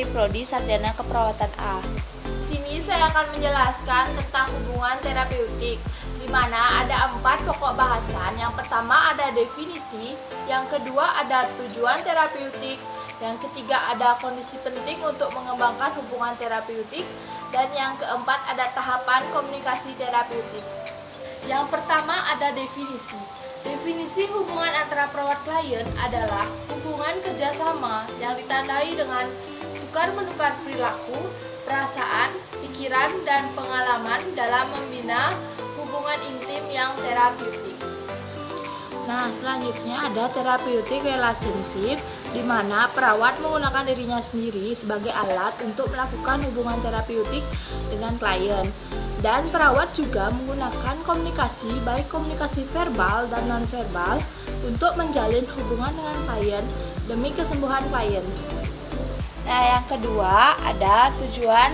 dari Prodi Sarjana Keperawatan A. Sini saya akan menjelaskan tentang hubungan terapeutik, di mana ada 4 pokok bahasan. Yang pertama ada definisi, yang kedua ada tujuan terapeutik, yang ketiga ada kondisi penting untuk mengembangkan hubungan terapeutik, dan yang keempat ada tahapan komunikasi terapeutik. Yang pertama ada definisi. Definisi hubungan antara perawat klien adalah hubungan kerjasama yang ditandai dengan tukar-menukar perilaku, perasaan, pikiran, dan pengalaman dalam membina hubungan intim yang terapeutik. Nah, selanjutnya ada therapeutic relationship, di mana perawat menggunakan dirinya sendiri sebagai alat untuk melakukan hubungan terapeutik dengan klien. Dan perawat juga menggunakan komunikasi, baik komunikasi verbal dan nonverbal, untuk menjalin hubungan dengan klien demi kesembuhan klien. Nah, yang kedua ada tujuan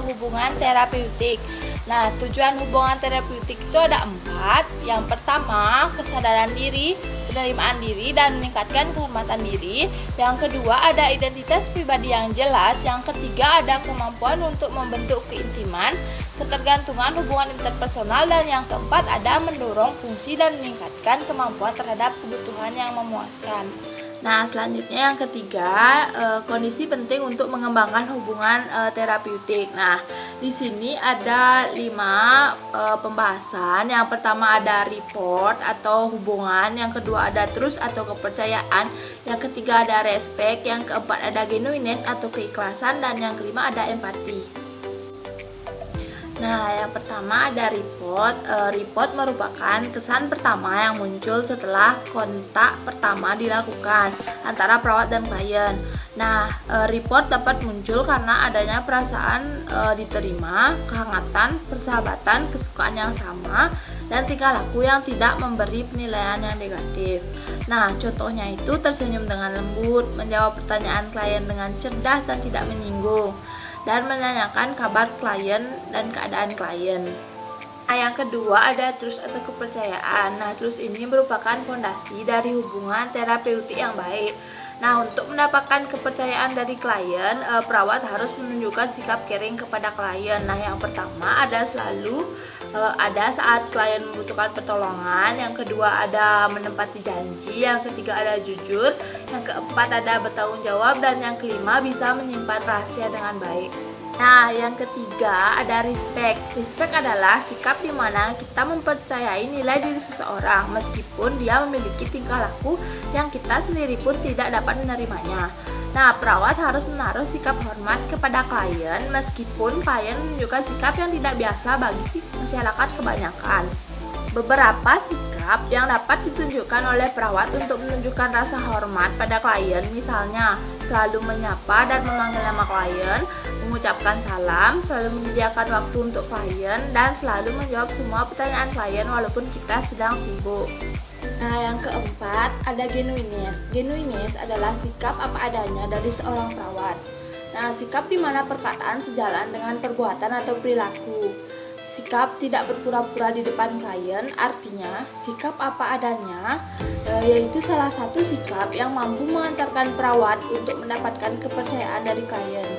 hubungan terapeutik. Nah, tujuan hubungan terapeutik itu ada 4. Yang pertama, kesadaran diri, penerimaan diri, dan meningkatkan kehormatan diri. Yang kedua, ada identitas pribadi yang jelas. Yang ketiga, ada kemampuan untuk membentuk keintiman, ketergantungan hubungan interpersonal. Dan yang keempat, ada mendorong fungsi dan meningkatkan kemampuan terhadap kebutuhan yang memuaskan. Nah, selanjutnya yang ketiga, kondisi penting untuk mengembangkan hubungan terapeutik. Nah, di sini ada 5 pembahasan. Yang pertama ada report atau hubungan, yang kedua ada trust atau kepercayaan, yang ketiga ada respect, yang keempat ada genuineness atau keikhlasan, dan yang kelima ada empati. Nah, yang pertama ada report. Report merupakan kesan pertama yang muncul setelah kontak pertama dilakukan antara perawat dan klien. Nah, report dapat muncul karena adanya perasaan diterima, kehangatan, persahabatan, kesukaan yang sama, dan tingkah laku yang tidak memberi penilaian yang negatif. Nah, contohnya itu tersenyum dengan lembut, menjawab pertanyaan klien dengan cerdas dan tidak menyinggung, dan menanyakan kabar klien dan keadaan klien. Nah, yang kedua ada trust atau kepercayaan. Nah, trust ini merupakan fondasi dari hubungan terapeutik yang baik. Nah, untuk mendapatkan kepercayaan dari klien, perawat harus menunjukkan sikap caring kepada klien. Nah, yang pertama ada selalu ada saat klien membutuhkan pertolongan, yang kedua ada menepati janji, yang ketiga ada jujur, yang keempat ada bertanggung jawab, dan yang kelima bisa menyimpan rahasia dengan baik. Nah, yang ketiga ada respect. Respect adalah sikap di mana kita mempercayai nilai diri seseorang meskipun dia memiliki tingkah laku yang kita sendiri pun tidak dapat menerimanya. Nah, perawat harus menaruh sikap hormat kepada klien meskipun klien menunjukkan sikap yang tidak biasa bagi masyarakat kebanyakan. Beberapa sikap yang dapat ditunjukkan oleh perawat untuk menunjukkan rasa hormat pada klien, misalnya selalu menyapa dan memanggil nama klien, mengucapkan salam, selalu menyediakan waktu untuk klien, dan selalu menjawab semua pertanyaan klien walaupun kita sedang sibuk. Nah, yang keempat ada genuineness. Genuineness adalah sikap apa adanya dari seorang perawat. Nah, sikap di mana perkataan sejalan dengan perbuatan atau perilaku. Sikap tidak berpura-pura di depan klien, artinya sikap apa adanya, yaitu salah satu sikap yang mampu mengantarkan perawat untuk mendapatkan kepercayaan dari klien.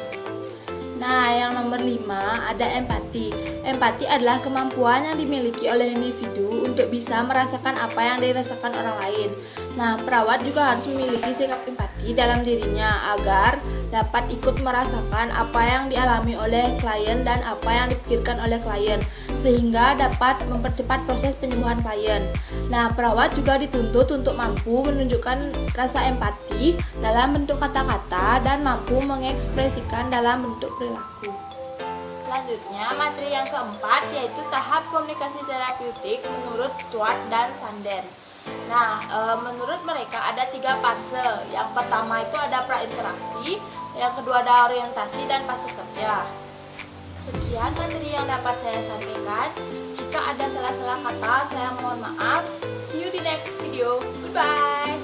Nah, yang nomor 5 ada empati. Empati adalah kemampuan yang dimiliki oleh individu untuk bisa merasakan apa yang dirasakan orang lain. Nah, perawat juga harus memiliki sikap empati dalam dirinya agar dapat ikut merasakan apa yang dialami oleh klien dan apa yang dipikirkan oleh klien, sehingga dapat mempercepat proses penyembuhan klien. Nah, perawat juga dituntut untuk mampu menunjukkan rasa empati dalam bentuk kata-kata dan mampu mengekspresikan dalam bentuk perilaku. Selanjutnya, materi yang keempat yaitu tahap komunikasi terapeutik menurut Stuart dan Sanden. Nah, menurut mereka ada 3 fase. Yang pertama itu ada prainteraksi, yang kedua ada orientasi, dan fase kerja. Sekian materi yang dapat saya sampaikan. Jika ada salah-salah kata, saya mohon maaf. See you di next video. Goodbye.